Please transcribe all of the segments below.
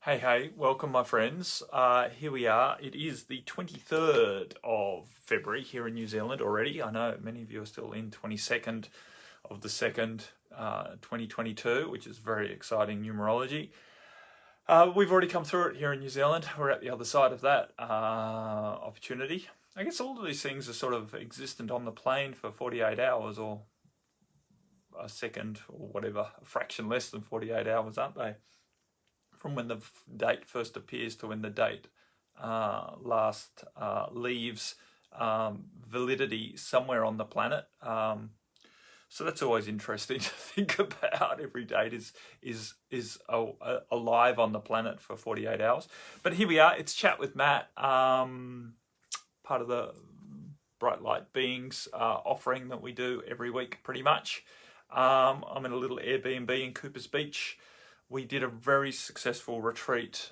Hey, welcome my friends. Here we are. It is the 23rd of February here in New Zealand already. I know many of you are still in 22nd of the 2nd, 2022, which is very exciting numerology. We've already come through it here in New Zealand. We're at the other side of that opportunity. I guess all of these things are sort of existent on the plane for 48 hours or a second or whatever, a fraction less than 48 hours, aren't they? From when the date first appears to when the date last leaves validity somewhere on the planet. So that's always interesting to think about. Every date is alive on the planet for 48 hours. But here we are. It's Chat with Matt, part of the Bright Light Beings offering that we do every week, pretty much. I'm in a little Airbnb in Coopers Beach. We did a very successful retreat,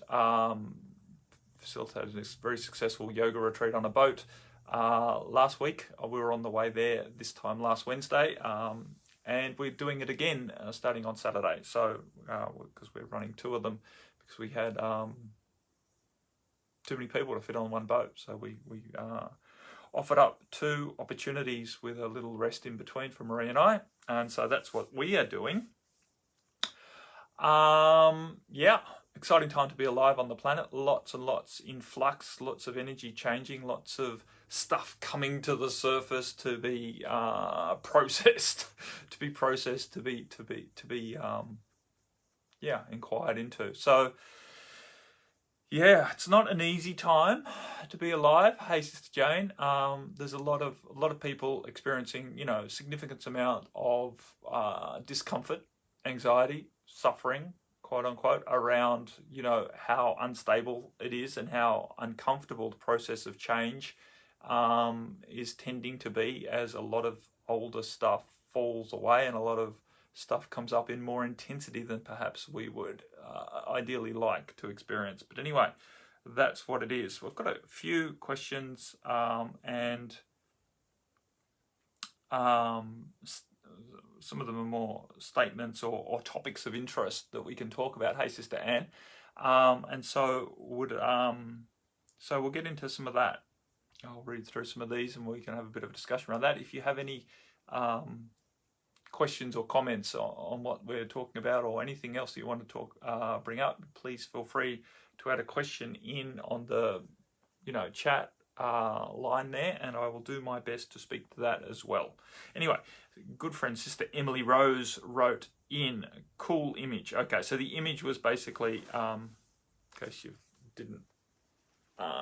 facilitated this very successful yoga retreat on a boat last week. We were on the way there this time last Wednesday, and we're doing it again starting on Saturday. So, because we're running two of them, because we had too many people to fit on one boat. So we offered up two opportunities with a little rest in between for Marie and I. And so that's what we are doing. Yeah, exciting time to be alive on the planet. Lots and lots in flux, lots of energy changing, lots of stuff coming to the surface to be processed, to be inquired into. So yeah, it's not an easy time to be alive. Hey, Sister Jane. There's a lot of people experiencing, significant amount of discomfort, anxiety, suffering, quote unquote, around, how unstable it is and how uncomfortable the process of change is tending to be, as a lot of older stuff falls away and a lot of stuff comes up in more intensity than perhaps we would ideally like to experience. But anyway, that's what it is. We've got a few questions and some of them are more statements or topics of interest that we can talk about. Hey, Sister Anne. And so we'll get into some of that. I'll read through some of these and we can have a bit of a discussion around that. If you have any questions or comments on what we're talking about, or anything else that you want to bring up, please feel free to add a question in on the chat line there, and I will do my best to speak to that as well. Anyway, good friend Sister Emily Rose wrote in, cool image. Okay, so the image was basically, in case you didn't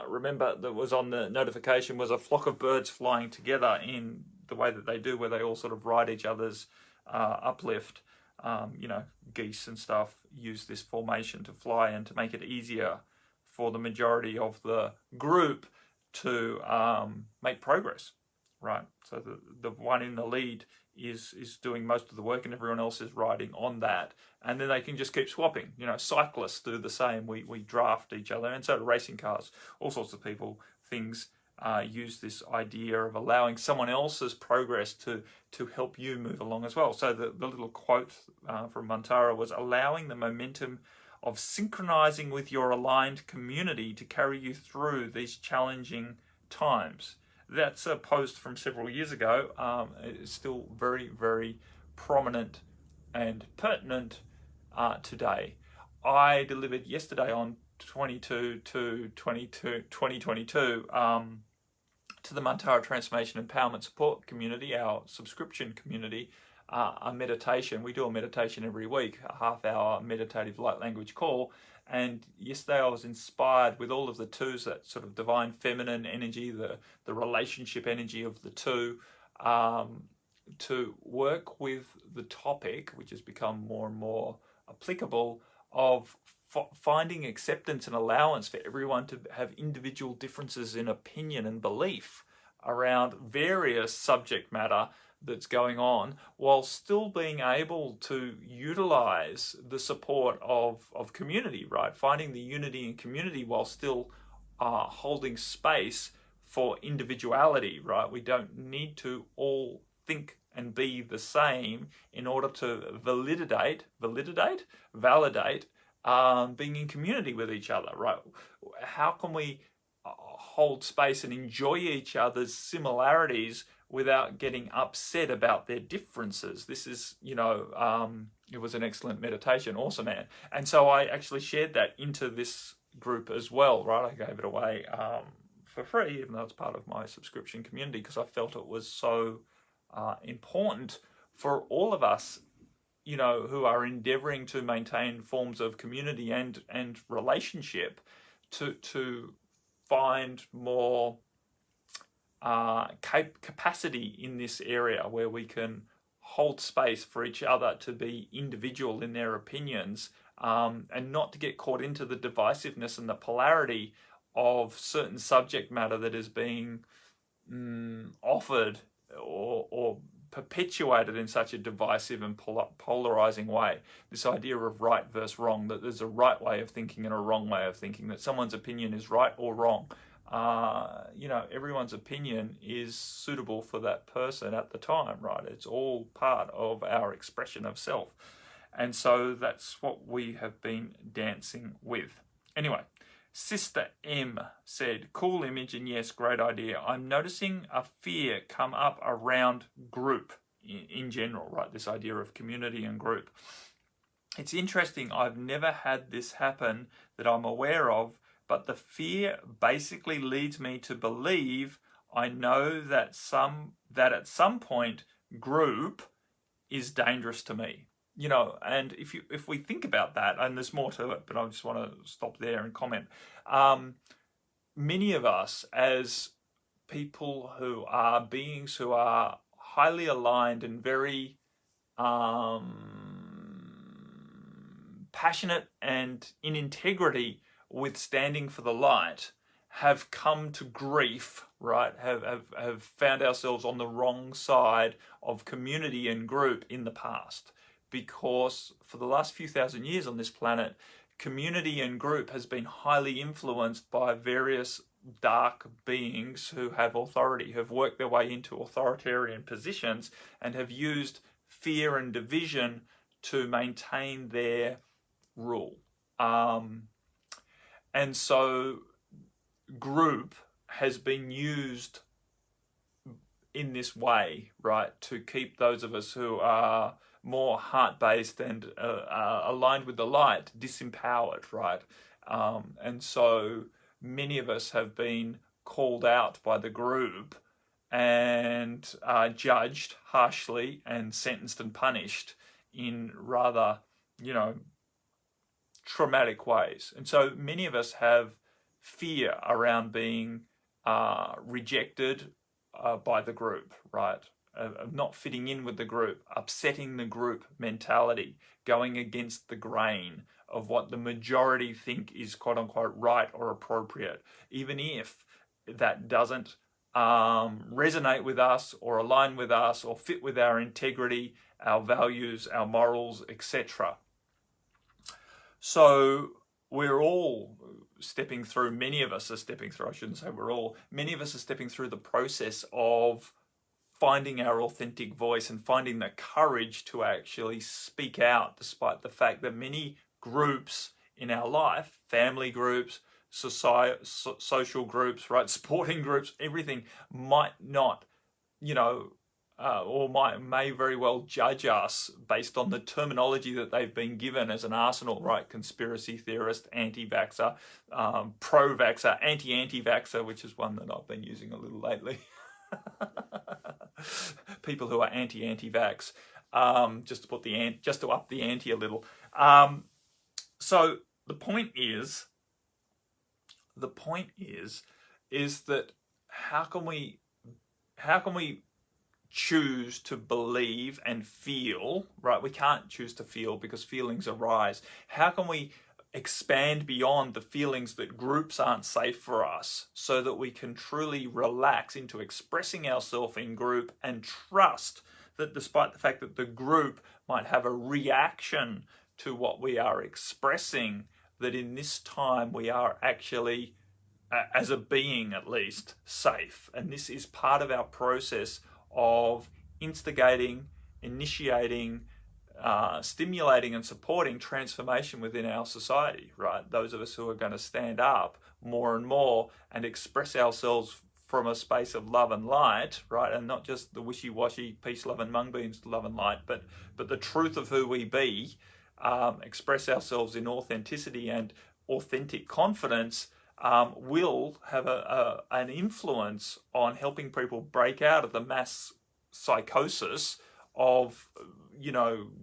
remember, that was on the notification, was a flock of birds flying together in the way that they do, where they all sort of ride each other's uplift. Geese and stuff use this formation to fly and to make it easier for the majority of the group to make progress, right? So the one in the lead is doing most of the work and everyone else is riding on that. And then they can just keep swapping. Cyclists do the same. We draft each other, and so do racing cars. All sorts of people, things use this idea of allowing someone else's progress to help you move along as well. So the little quote from Mantara was, allowing the momentum of synchronizing with your aligned community to carry you through these challenging times. That's a post from several years ago. It's still very, very prominent and pertinent today. I delivered yesterday on 2022 to the Mantara Transformation Empowerment Support Community, our subscription community, a meditation. We do a meditation every week, a half-hour meditative light language call. And yesterday I was inspired with all of the twos, that sort of divine feminine energy, the relationship energy of the two, to work with the topic, which has become more and more applicable, of finding acceptance and allowance for everyone to have individual differences in opinion and belief around various subject matter that's going on, while still being able to utilize the support of community, right? Finding the unity in community while still holding space for individuality, right? We don't need to all think and be the same in order to validate being in community with each other, right? How can we hold space and enjoy each other's similarities without getting upset about their differences? This is, it was an excellent meditation. Awesome, man. And so I actually shared that into this group as well, right? I gave it away for free, even though it's part of my subscription community, because I felt it was so important for all of us, who are endeavoring to maintain forms of community and relationship, to find more capacity in this area where we can hold space for each other to be individual in their opinions, and not to get caught into the divisiveness and the polarity of certain subject matter that is being offered or perpetuated in such a divisive and polarizing way. This idea of right versus wrong, that there's a right way of thinking and a wrong way of thinking, that someone's opinion is right or wrong. Everyone's opinion is suitable for that person at the time, right? It's all part of our expression of self. And so that's what we have been dancing with. Anyway, Sister M said, cool image and yes, great idea. I'm noticing a fear come up around group in general, right? This idea of community and group. It's interesting. I've never had this happen that I'm aware of, but the fear basically leads me to believe I know that at some point group is dangerous to me. And if we think about that, and there's more to it, but I just want to stop there and comment. Many of us, as people who are beings who are highly aligned and very passionate and in integrity with standing for the light, have come to grief, right? Have found ourselves on the wrong side of community and group in the past. Because for the last few thousand years on this planet, community and group has been highly influenced by various dark beings who have authority, have worked their way into authoritarian positions, and have used fear and division to maintain their rule. And so group has been used in this way, right, to keep those of us who are more heart-based and aligned with the light disempowered, right? And so many of us have been called out by the group and judged harshly and sentenced and punished in rather, traumatic ways. And so many of us have fear around being rejected by the group, right? Of not fitting in with the group, upsetting the group mentality, going against the grain of what the majority think is quote unquote right or appropriate, even if that doesn't resonate with us or align with us or fit with our integrity, our values, our morals, etc. So we're all stepping through, many of us are stepping through, I shouldn't say we're all, many of us are stepping through the process of finding our authentic voice and finding the courage to actually speak out, despite the fact that many groups in our life, family groups, social groups, right, sporting groups, everything might not, or may very well judge us based on the terminology that they've been given as an arsenal, right? Conspiracy theorist, anti-vaxxer, pro-vaxxer, anti-vaxxer, which is one that I've been using a little lately. People who are anti-vax, just to up the ante a little. So the point is that how can we choose to believe and feel, right? We can't choose to feel because feelings arise. How can we expand beyond the feelings that groups aren't safe for us so that we can truly relax into expressing ourselves in group and trust that despite the fact that the group might have a reaction to what we are expressing, that in this time we are actually, as a being at least, safe. And this is part of our process of instigating, initiating, stimulating and supporting transformation within our society, right? Those of us who are going to stand up more and more and express ourselves from a space of love and light, right? And not just the wishy-washy peace, love and mung beans, love and light, but the truth of who we be, express ourselves in authenticity and authentic confidence, will have an influence on helping people break out of the mass psychosis of,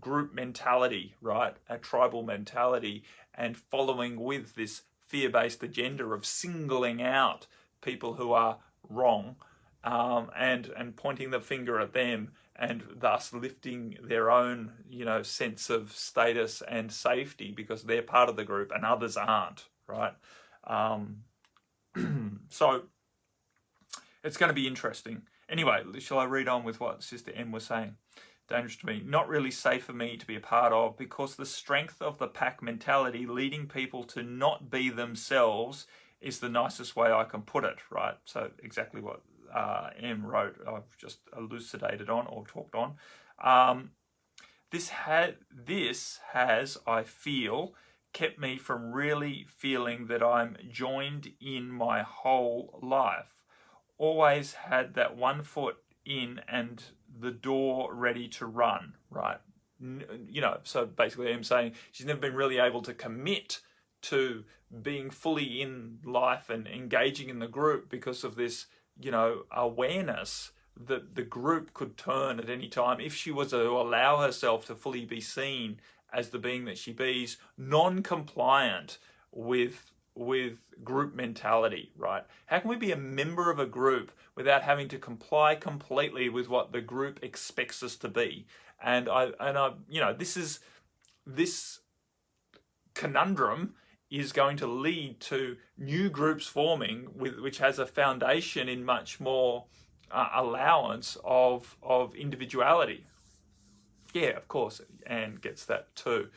group mentality, right? A tribal mentality, and following with this fear-based agenda of singling out people who are wrong, and pointing the finger at them, and thus lifting their own, sense of status and safety because they're part of the group and others aren't, right? So it's going to be interesting. Anyway, shall I read on with what Sister M was saying? Dangerous to me. Not really safe for me to be a part of, because the strength of the pack mentality leading people to not be themselves is the nicest way I can put it, right? So exactly what M wrote, I've just elucidated on or talked on. This has, I feel, kept me from really feeling that I'm joined in my whole life. Always had that one foot in and the door ready to run, right? So basically I'm saying she's never been really able to commit to being fully in life and engaging in the group because of this, awareness that the group could turn at any time if she was to allow herself to fully be seen as the being that she be's, non-compliant with group mentality, right? How can we be a member of a group without having to comply completely with what the group expects us to be? And this conundrum is going to lead to new groups forming, which has a foundation in much more allowance of individuality. Yeah, of course, Anne gets that too.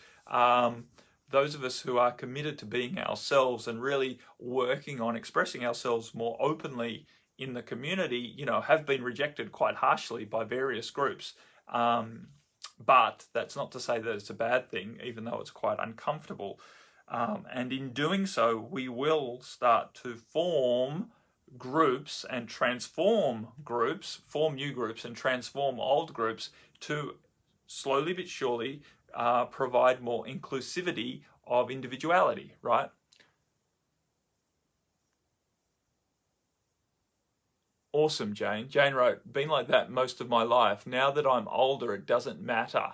Those of us who are committed to being ourselves and really working on expressing ourselves more openly in the community, have been rejected quite harshly by various groups. But that's not to say that it's a bad thing, even though it's quite uncomfortable. And in doing so, we will start to form groups and transform groups, form new groups and transform old groups to slowly but surely provide more inclusivity of individuality, right? Awesome, Jane. Jane wrote, been like that most of my life. Now that I'm older, it doesn't matter.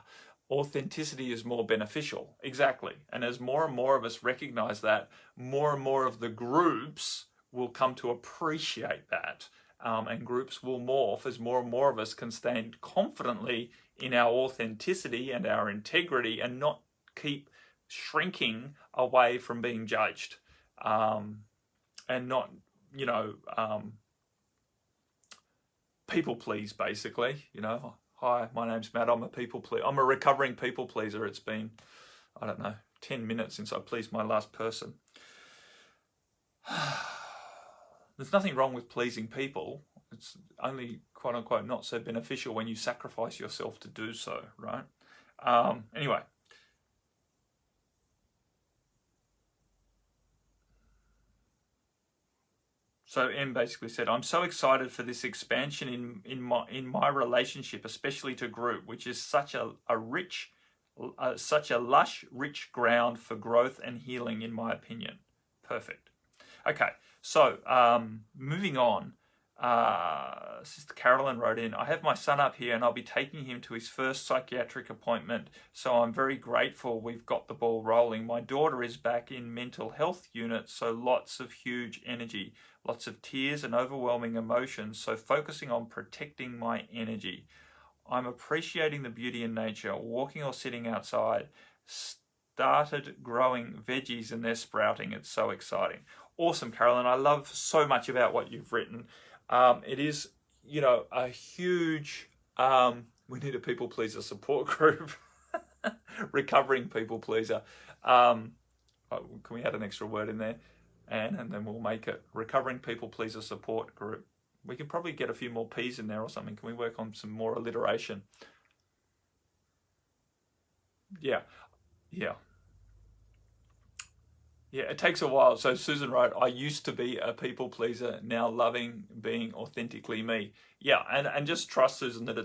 Authenticity is more beneficial. Exactly. And as more and more of us recognize that, more and more of the groups will come to appreciate that. And groups will morph as more and more of us can stand confidently in our authenticity and our integrity and not keep shrinking away from being judged. And not, people please, basically. Hi, my name's Matt, I'm a recovering people pleaser. It's been, 10 minutes since I pleased my last person. There's nothing wrong with pleasing people. It's only, quote unquote, not so beneficial when you sacrifice yourself to do so, right? Anyway. So M basically said, I'm so excited for this expansion in my relationship, especially to group, which is such a lush, rich ground for growth and healing, in my opinion. Perfect. Okay, so moving on. Sister Carolyn wrote in, I have my son up here and I'll be taking him to his first psychiatric appointment, so I'm very grateful we've got the ball rolling. My daughter is back in mental health unit, so lots of huge energy, lots of tears and overwhelming emotions, so focusing on protecting my energy. I'm appreciating the beauty in nature, walking or sitting outside, started growing veggies and they're sprouting. It's so exciting. Awesome, Carolyn. I love so much about what you've written. It is, a huge, we need a people pleaser support group, recovering people pleaser. Can we add an extra word in there? And then we'll make it recovering people pleaser support group. We can probably get a few more P's in there or something. Can we work on some more alliteration? Yeah, yeah. Yeah, it takes a while. So Susan wrote, I used to be a people pleaser, now loving being authentically me. Yeah, and just trust, Susan, that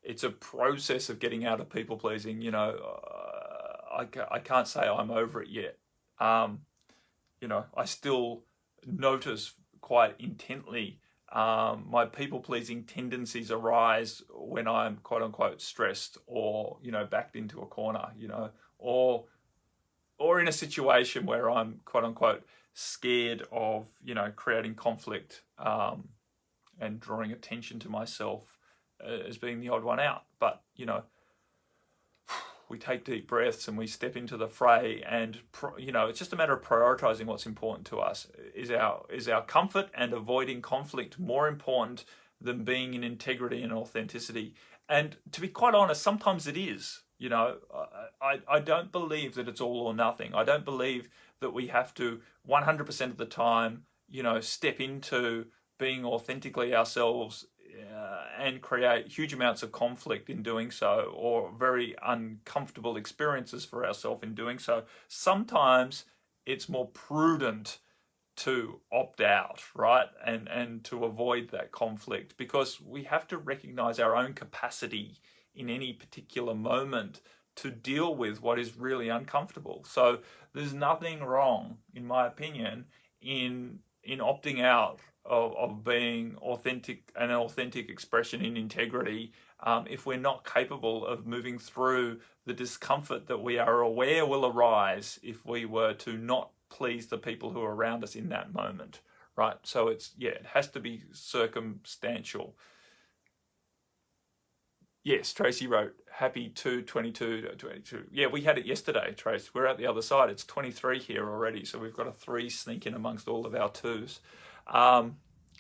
it's a process of getting out of people pleasing. I can't say I'm over it yet. Um, I still notice quite intently my people pleasing tendencies arise when I'm quote unquote stressed or, backed into a corner, or in a situation where I'm quote unquote scared of, creating conflict, and drawing attention to myself as being the odd one out. But, we take deep breaths and we step into the fray, and it's just a matter of prioritizing what's important to us. Is our comfort and avoiding conflict more important than being in integrity and authenticity? And to be quite honest, sometimes it is. I don't believe that it's all or nothing. I don't believe that we have to 100% of the time, step into being authentically ourselves, and create huge amounts of conflict in doing so, or very uncomfortable experiences for ourselves in doing so. Sometimes it's more prudent to opt out, right? And to avoid that conflict, because we have to recognize our own capacity in any particular moment to deal with what is really uncomfortable. So there's nothing wrong, in my opinion, in opting out of being authentic, an authentic expression in integrity, if we're not capable of moving through the discomfort that we are aware will arise if we were to not please the people who are around us in that moment, right? So it has to be circumstantial. Yes, Tracy wrote, happy 2/22/22. Yeah, we had it yesterday, Trace. We're at the other side. It's 23 here already, so we've got a 3 sneak in amongst all of our 2s,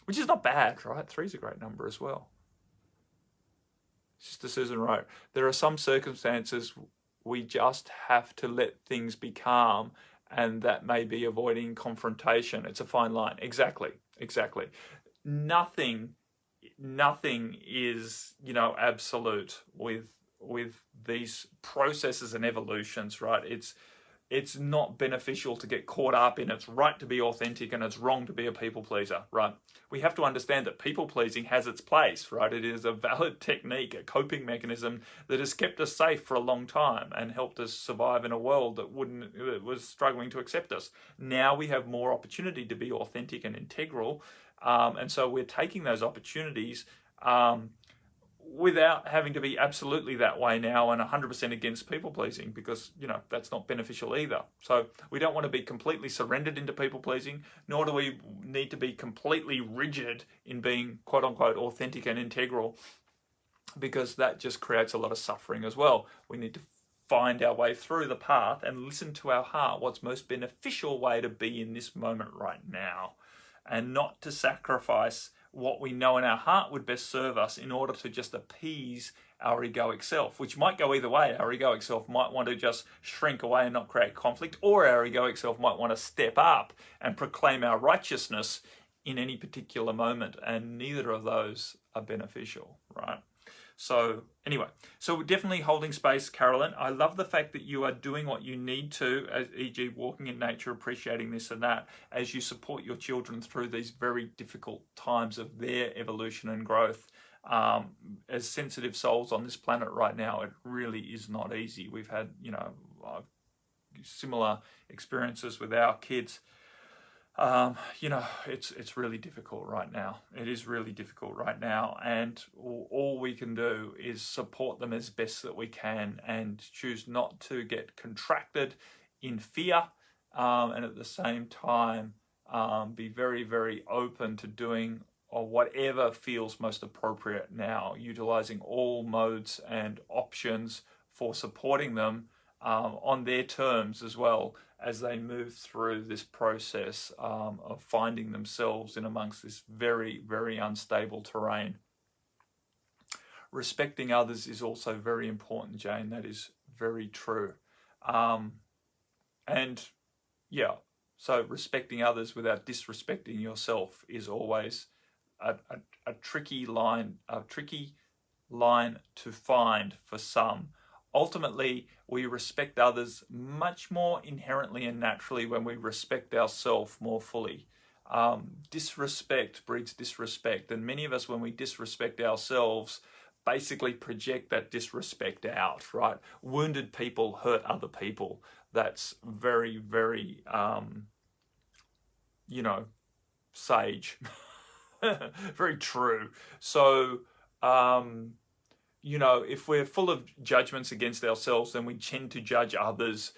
which is not bad, right? 3's a great number as well. Sister Susan wrote, there are some circumstances we just have to let things be calm, and that may be avoiding confrontation. It's a fine line. Exactly. Nothing is, absolute with these processes and evolutions, right? It's not beneficial to get caught up in it's right to be authentic and it's wrong to be a people pleaser, right? We have to understand that people pleasing has its place, right? It is a valid technique, a coping mechanism that has kept us safe for a long time and helped us survive in a world that was struggling to accept us. Now we have more opportunity to be authentic and integral, and so we're taking those opportunities without having to be absolutely that way now and 100% against people pleasing, because that's not beneficial either. So we don't want to be completely surrendered into people pleasing, nor do we need to be completely rigid in being quote unquote authentic and integral, because that just creates a lot of suffering as well. We need to find our way through the path and listen to our heart, what's most beneficial way to be in this moment right now, and not to sacrifice what we know in our heart would best serve us in order to just appease our egoic self, which might go either way. Our egoic self might want to just shrink away and not create conflict, or our egoic self might want to step up and proclaim our righteousness in any particular moment, and neither of those are beneficial, right? So anyway, so we're definitely holding space, Carolyn. I love the fact that you are doing what you need to, e.g. walking in nature, appreciating this and that, as you support your children through these very difficult times of their evolution and growth. As sensitive souls on this planet right now, it really is not easy. We've had, similar experiences with our kids. It's really difficult right now. It is really difficult right now, and all we can do is support them as best that we can and choose not to get contracted in fear, and at the same time be very, very open to doing or whatever feels most appropriate now, utilizing all modes and options for supporting them on their terms as well, as they move through this process of finding themselves in amongst this very, very unstable terrain. Respecting others is also very important, Jane. That is very true. So respecting others without disrespecting yourself is always a tricky line to find for some. ultimately we respect others much more inherently and naturally when we respect ourselves more fully. Disrespect breeds disrespect, and many of us, when we disrespect ourselves, basically project that disrespect out, right? Wounded people hurt other people. That's very, very, sage. Very true. So, if we're full of judgments against ourselves, then we tend to judge others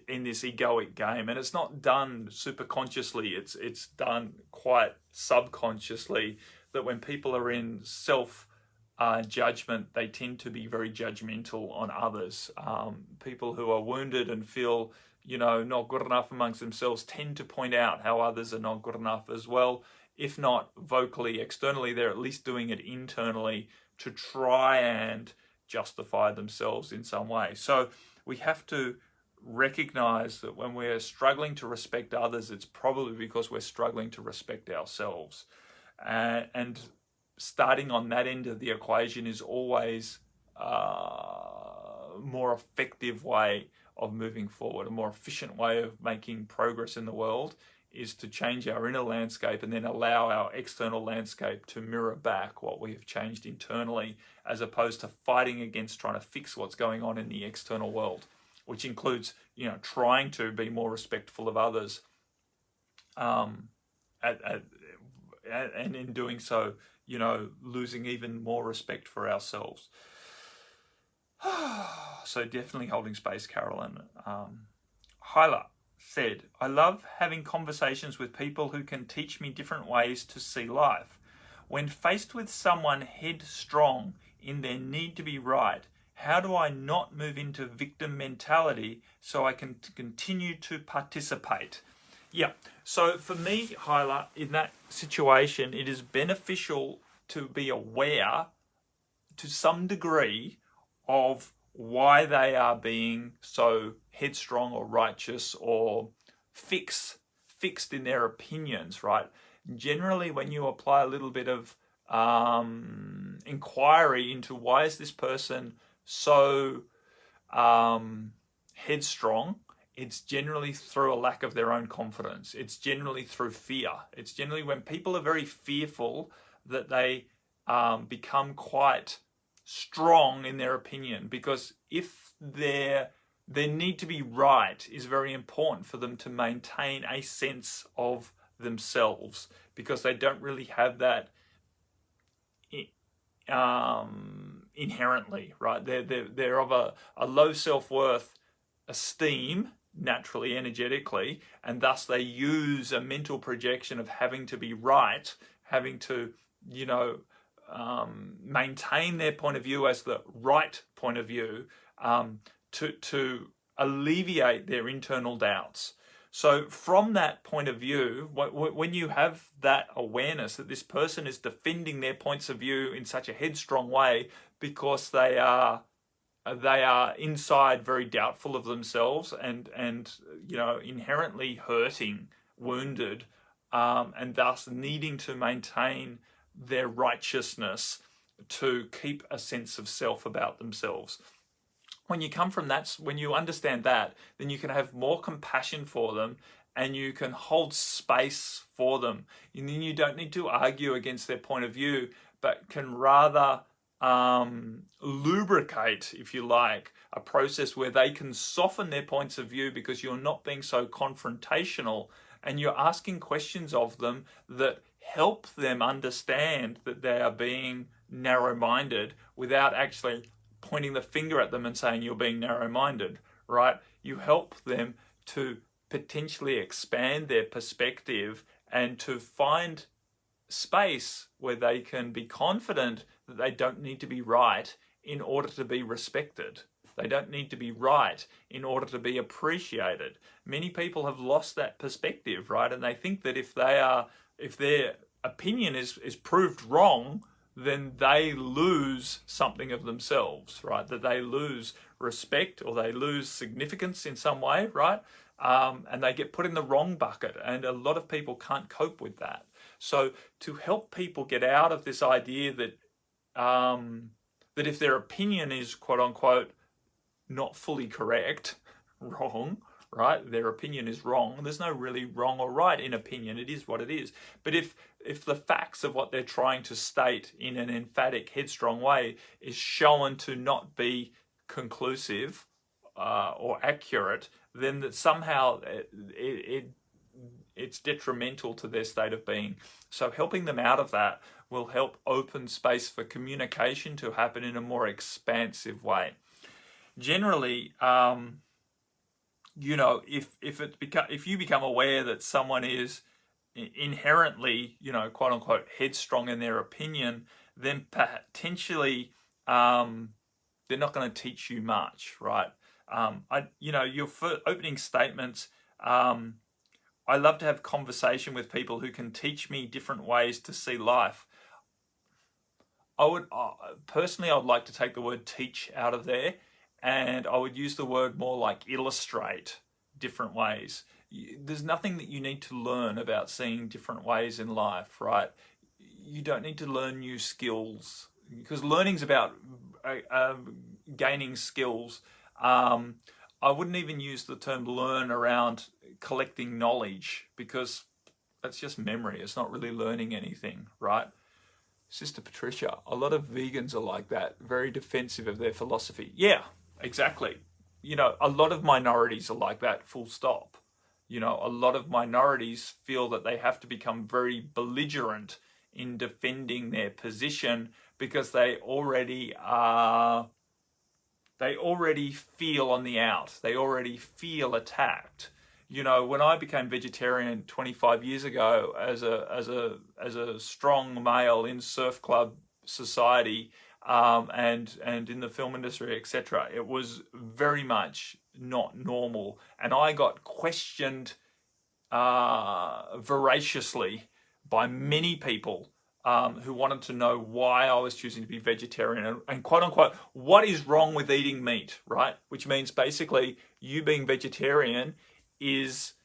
in this egoic game. And it's not done super consciously. It's done quite subconsciously, that when people are in self judgment, they tend to be very judgmental on others. People who are wounded and feel, not good enough amongst themselves tend to point out how others are not good enough as well. If not vocally, externally, they're at least doing it internally to try and justify themselves in some way. So we have to recognize that when we're struggling to respect others, it's probably because we're struggling to respect ourselves. And starting on that end of the equation is always a more effective way of moving forward. A more efficient way of making progress in the world is to change our inner landscape and then allow our external landscape to mirror back what we have changed internally, as opposed to fighting against trying to fix what's going on in the external world, which includes, trying to be more respectful of others, and in doing so, losing even more respect for ourselves. So definitely holding space, Carolyn. Hyla said, I love having conversations with people who can teach me different ways to see life. When faced with someone headstrong in their need to be right, how do I not move into victim mentality so I can continue to participate? Yeah, so for me, Hyla, in that situation, it is beneficial to be aware to some degree of why they are being so headstrong or righteous or fixed in their opinions, right? Generally, when you apply a little bit of inquiry into why is this person so headstrong, it's generally through a lack of their own confidence. It's generally through fear. It's generally when people are very fearful that they become quite strong in their opinion, because if their need to be right is very important for them to maintain a sense of themselves, because they don't really have that inherently, right? They're of a low self-worth esteem naturally, energetically, and thus they use a mental projection of having to be right, having to, maintain their point of view as the right point of view, to alleviate their internal doubts. So from that point of view, when you have that awareness that this person is defending their points of view in such a headstrong way because they are inside very doubtful of themselves and inherently hurting, wounded, and thus needing to maintain their righteousness to keep a sense of self about themselves. When you come from that, when you understand that, then you can have more compassion for them and you can hold space for them. And then you don't need to argue against their point of view, but can rather lubricate, if you like, a process where they can soften their points of view because you're not being so confrontational and you're asking questions of them that help them understand that they are being narrow-minded without actually pointing the finger at them and saying you're being narrow-minded, right? You help them to potentially expand their perspective and to find space where they can be confident that they don't need to be right in order to be respected. They don't need to be right in order to be appreciated. Many people have lost that perspective, right? And they think that if their opinion is proved wrong, then they lose something of themselves, right? That they lose respect or they lose significance in some way, right? And they get put in the wrong bucket. And a lot of people can't cope with that. So to help people get out of this idea that that if their opinion is quote unquote not fully correct, wrong, right? Their opinion is wrong. There's no really wrong or right in opinion. It is what it is. But if the facts of what they're trying to state in an emphatic, headstrong way is shown to not be conclusive or accurate, then that somehow it's detrimental to their state of being. So helping them out of that will help open space for communication to happen in a more expansive way. Generally, if you become aware that someone is inherently, quote unquote, headstrong in their opinion, then potentially they're not going to teach you much, right? Your opening statements. I love to have conversation with people who can teach me different ways to see life. I would personally, I'd like to take the word teach out of there, and I would use the word more like illustrate different ways. There's nothing that you need to learn about seeing different ways in life, right? You don't need to learn new skills, because learning's about gaining skills. I wouldn't even use the term learn around collecting knowledge, because that's just memory. It's not really learning anything, right? Sister Patricia, a lot of vegans are like that, very defensive of their philosophy. Yeah, exactly. A lot of minorities are like that, full stop. A lot of minorities feel that they have to become very belligerent in defending their position because they already feel on the out. They already feel attacked. When I became vegetarian 25 years ago as a strong male in surf club society, and in the film industry, etc., it was very much not normal, and I got questioned voraciously by many people who wanted to know why I was choosing to be vegetarian and quote unquote, what is wrong with eating meat, right? Which means basically you being vegetarian is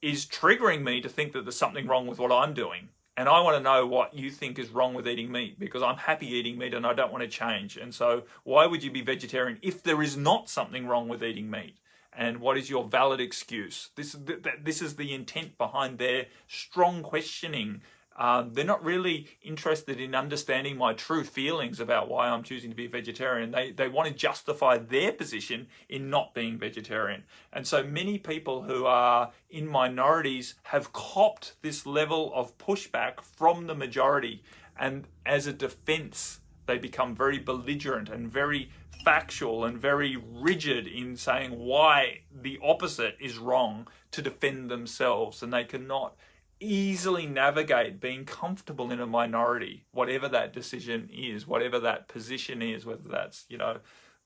triggering me to think that there's something wrong with what I'm doing. And I want to know what you think is wrong with eating meat, because I'm happy eating meat and I don't want to change. And so why would you be vegetarian if there is not something wrong with eating meat? And what is your valid excuse? This is the intent behind their strong questioning. They're not really interested in understanding my true feelings about why I'm choosing to be a vegetarian. They want to justify their position in not being vegetarian. And so many people who are in minorities have copped this level of pushback from the majority. And as a defense, they become very belligerent and very factual and very rigid in saying why the opposite is wrong to defend themselves. And they cannot easily navigate being comfortable in a minority, whatever that decision is, whatever that position is, whether that's,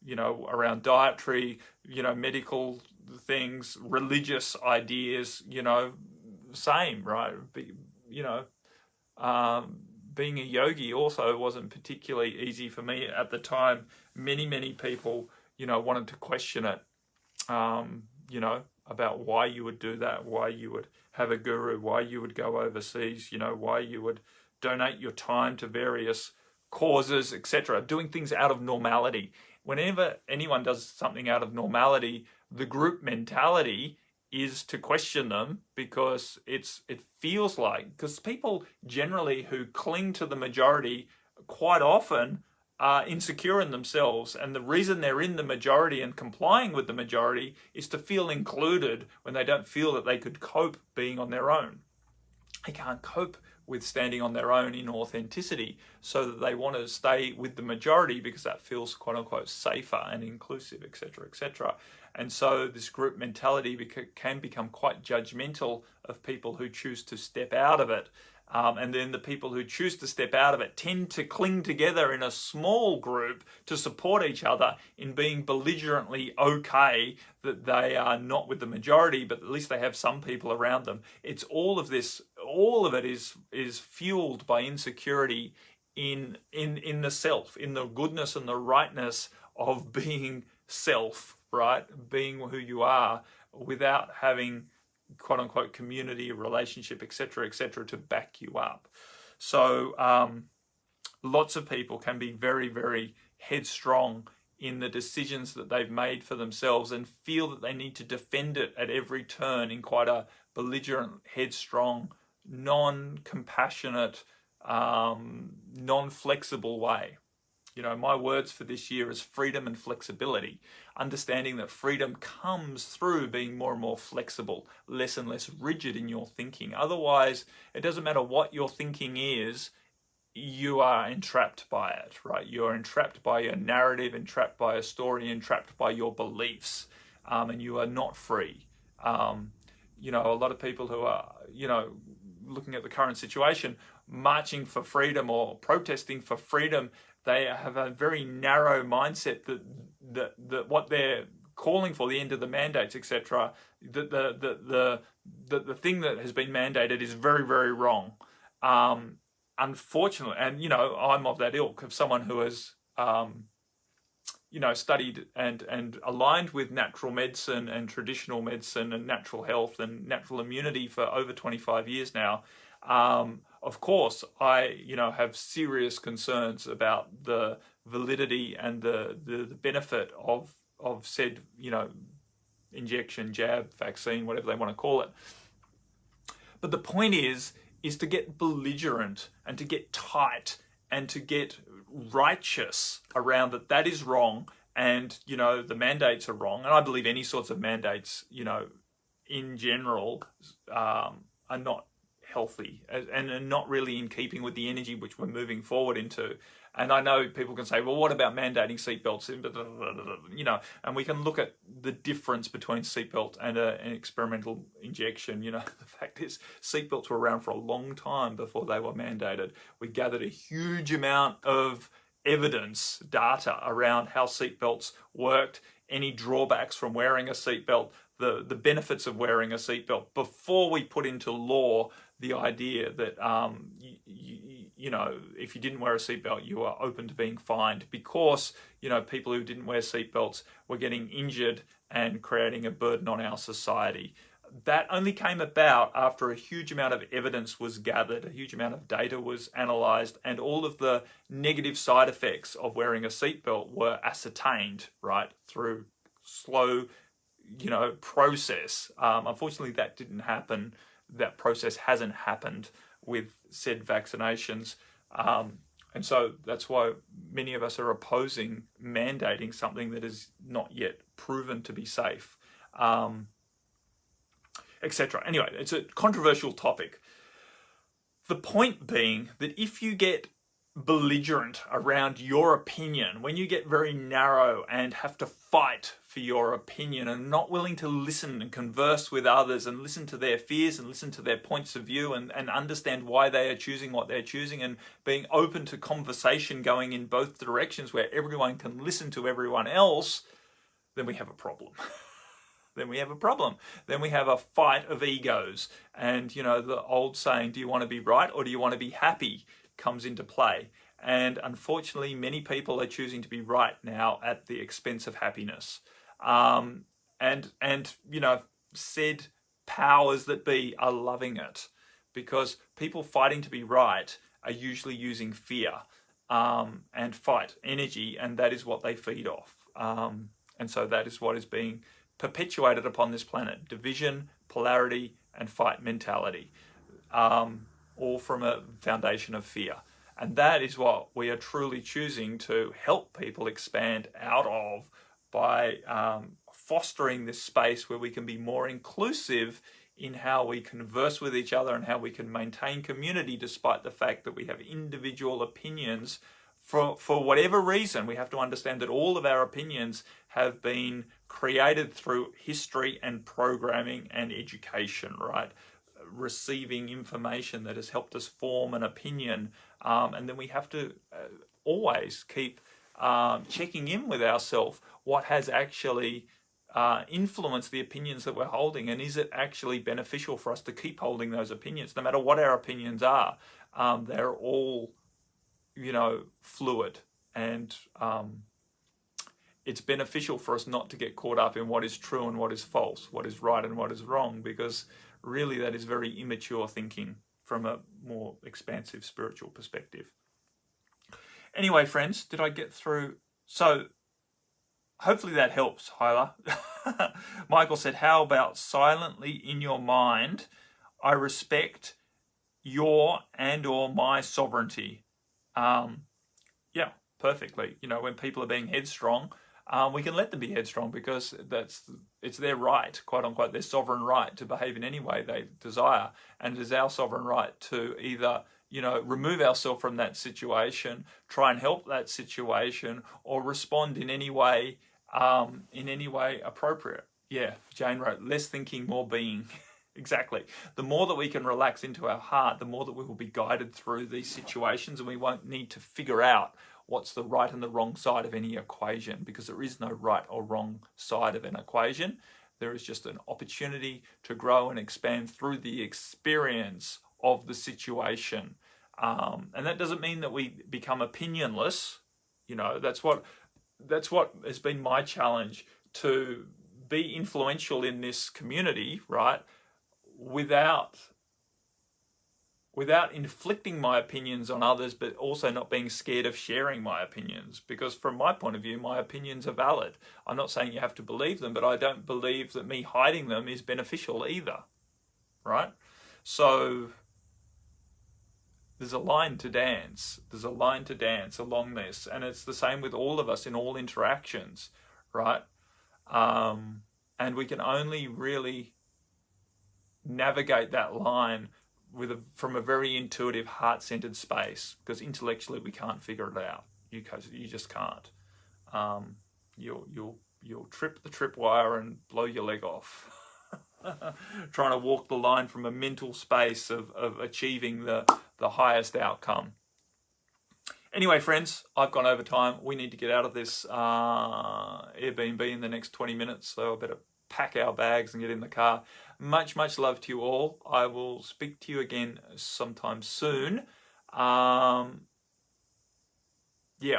around dietary, medical things, religious ideas, same, right? Being a yogi also wasn't particularly easy for me at the time. Many people, wanted to question it, about why you would do that, why you would have a guru, why you would go overseas, why you would donate your time to various causes, etc. Doing things out of normality. Whenever anyone does something out of normality, the group mentality is to question them, because it feels like, because people generally who cling to the majority quite often are insecure in themselves, and the reason they're in the majority and complying with the majority is to feel included when they don't feel that they could cope being on their own. They can't cope with standing on their own in authenticity, so that they want to stay with the majority because that feels quote unquote safer and inclusive, etc., etc. And so this group mentality can become quite judgmental of people who choose to step out of it. And then the people who choose to step out of it tend to cling together in a small group to support each other in being belligerently okay that they are not with the majority, but at least they have some people around them. It's all of it is fueled by insecurity in the self, in the goodness and the rightness of being self, right? Being who you are without having quote unquote community, relationship, etc., to back you up. So lots of people can be very, very headstrong in the decisions that they've made for themselves and feel that they need to defend it at every turn in quite a belligerent, headstrong, non-compassionate, non-flexible way. You know, my words for this year is freedom and flexibility, understanding that freedom comes through being more and more flexible, less and less rigid in your thinking. Otherwise, it doesn't matter what your thinking is, you are entrapped by it, right? You're entrapped by your narrative, entrapped by a story, entrapped by your beliefs, and you are not free. You know, a lot of people who are, you know, looking at the current situation, marching for freedom or protesting for freedom, they have a very narrow mindset that what they're calling for, the end of the mandates, etc., the thing that has been mandated is very, very wrong. Unfortunately, and you know, I'm of that ilk of someone who has you know, studied and aligned with natural medicine and traditional medicine and natural health and natural immunity for over 25 years now. Of course, I, you know, have serious concerns about the validity and the benefit of said, you know, injection, jab, vaccine, whatever they want to call it. But the point is to get belligerent and to get tight and to get righteous around that is wrong, and you know, the mandates are wrong. And I believe any sorts of mandates, you know, in general, are not healthy and are not really in keeping with the energy which we're moving forward into. And I know people can say, well, what about mandating seatbelts? You know, and we can look at the difference between seatbelt and an experimental injection. You know, the fact is, seatbelts were around for a long time before they were mandated. We gathered a huge amount of evidence, data around how seatbelts worked, any drawbacks from wearing a seatbelt, the benefits of wearing a seatbelt, before we put into law the idea that you know, if you didn't wear a seatbelt, you are open to being fined, because you know, people who didn't wear seatbelts were getting injured and creating a burden on our society. That only came about after a huge amount of evidence was gathered, a huge amount of data was analysed, and all of the negative side effects of wearing a seatbelt were ascertained, right, through slow, you know, process. Unfortunately, that didn't happen. That process hasn't happened with said vaccinations. And so that's why many of us are opposing mandating something that is not yet proven to be safe, etc. Anyway, it's a controversial topic. The point being that if you get belligerent around your opinion, when you get very narrow and have to fight for your opinion and not willing to listen and converse with others and listen to their fears and listen to their points of view and understand why they are choosing what they're choosing, and being open to conversation going in both directions where everyone can listen to everyone else, then we have a problem. Then we have a problem. Then we have a fight of egos. And, you know, the old saying, do you want to be right or do you want to be happy, comes into play. And unfortunately, many people are choosing to be right now at the expense of happiness. And you know, said powers that be are loving it, because people fighting to be right are usually using fear and fight energy, and that is what they feed off. And so that is what is being perpetuated upon this planet: division, polarity, and fight mentality, all from a foundation of fear. And that is what we are truly choosing to help people expand out of by fostering this space where we can be more inclusive in how we converse with each other and how we can maintain community, despite the fact that we have individual opinions. For whatever reason, we have to understand that all of our opinions have been created through history and programming and education, right? Receiving information that has helped us form an opinion. And then we have to always keep checking in with ourselves. What has actually influenced the opinions that we're holding? And is it actually beneficial for us to keep holding those opinions? No matter what our opinions are, they're all, you know, fluid, and it's beneficial for us not to get caught up in what is true and what is false, what is right and what is wrong, because really that is very immature thinking from a more expansive spiritual perspective. Anyway, friends, did I get through? So hopefully that helps, Hyla. Michael said, how about silently in your mind, I respect your and or my sovereignty. Yeah, perfectly. You know, when people are being headstrong, we can let them be headstrong because it's their right, quote unquote, their sovereign right to behave in any way they desire. And it is our sovereign right to either, you know, remove ourselves from that situation, try and help that situation, or respond in any way appropriate. Yeah, Jane wrote, less thinking, more being. Exactly. The more that we can relax into our heart, the more that we will be guided through these situations, and we won't need to figure out what's the right and the wrong side of any equation, because there is no right or wrong side of an equation. There is just an opportunity to grow and expand through the experience of the situation. And that doesn't mean that we become opinionless. You know, that's what has been my challenge, to be influential in this community, right? Without inflicting my opinions on others, but also not being scared of sharing my opinions. Because from my point of view, my opinions are valid. I'm not saying you have to believe them, but I don't believe that me hiding them is beneficial either, right? So there's a line to dance. There's a line to dance along this. And it's the same with all of us in all interactions, right? And we can only really navigate that line from a very intuitive, heart-centered space, because intellectually we can't figure it out. You just can't. You'll trip the tripwire and blow your leg off. Trying to walk the line from a mental space of achieving the highest outcome. Anyway, friends, I've gone over time. We need to get out of this Airbnb in the next 20 minutes, so I better pack our bags and get in the car. Much, much love to you all. I will speak to you again sometime soon. Yeah,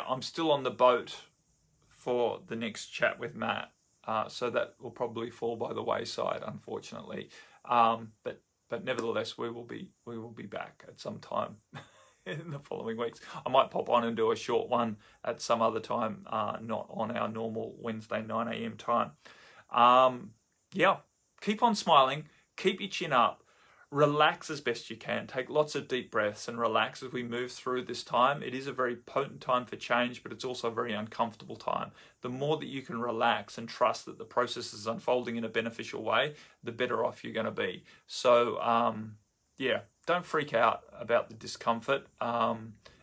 I'm still on the boat for the next chat with Matt, so that will probably fall by the wayside, unfortunately. But nevertheless, we will be back at some time in the following weeks. I might pop on and do a short one at some other time, not on our normal Wednesday 9 a.m. time. Yeah, keep on smiling, keep your chin up, relax as best you can, take lots of deep breaths and relax as we move through this time. It is a very potent time for change, but it's also a very uncomfortable time. The more that you can relax and trust that the process is unfolding in a beneficial way, the better off you're going to be. So, yeah, don't freak out about the discomfort,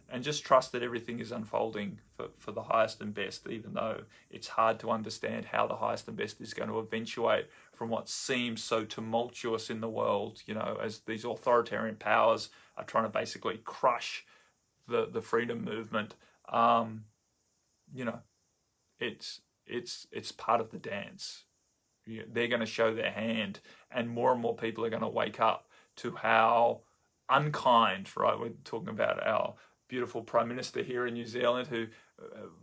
and just trust that everything is unfolding for the highest and best, even though it's hard to understand how the highest and best is going to eventuate from what seems so tumultuous in the world, you know, as these authoritarian powers are trying to basically crush the freedom movement. You know, it's part of the dance. They're going to show their hand, and more people are going to wake up to how unkind, right? We're talking about our beautiful Prime Minister here in New Zealand, who,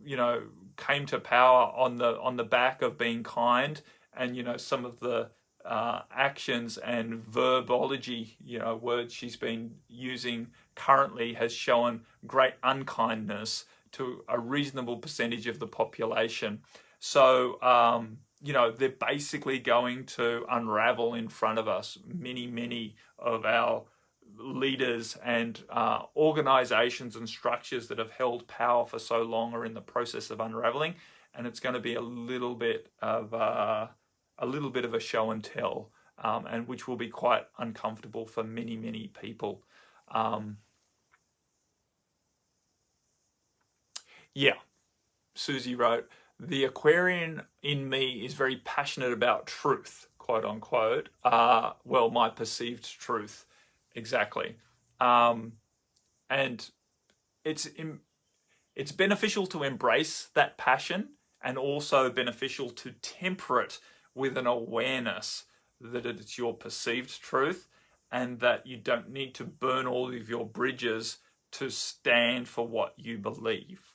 you know, came to power on the back of being kind, and, you know, some of the actions and verbology, you know, words she's been using currently has shown great unkindness to a reasonable percentage of the population. So, you know, they're basically going to unravel in front of us. Many of our leaders and organizations and structures that have held power for so long are in the process of unraveling, and it's going to be a little bit of a show and tell, and which will be quite uncomfortable for many people. Yeah, Susie wrote, the Aquarian in me is very passionate about truth, quote unquote. Well, my perceived truth. Exactly. And it's beneficial to embrace that passion, and also beneficial to temper it with an awareness that it's your perceived truth, and that you don't need to burn all of your bridges to stand for what you believe.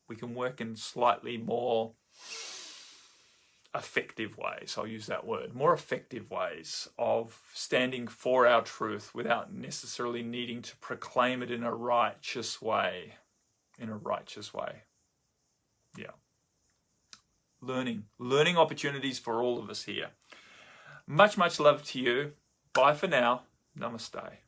We can work in slightly more effective ways, I'll use that word, more effective ways of standing for our truth without necessarily needing to proclaim it in a righteous way. Yeah. learning opportunities for all of us here. Much love to you. Bye for now. Namaste.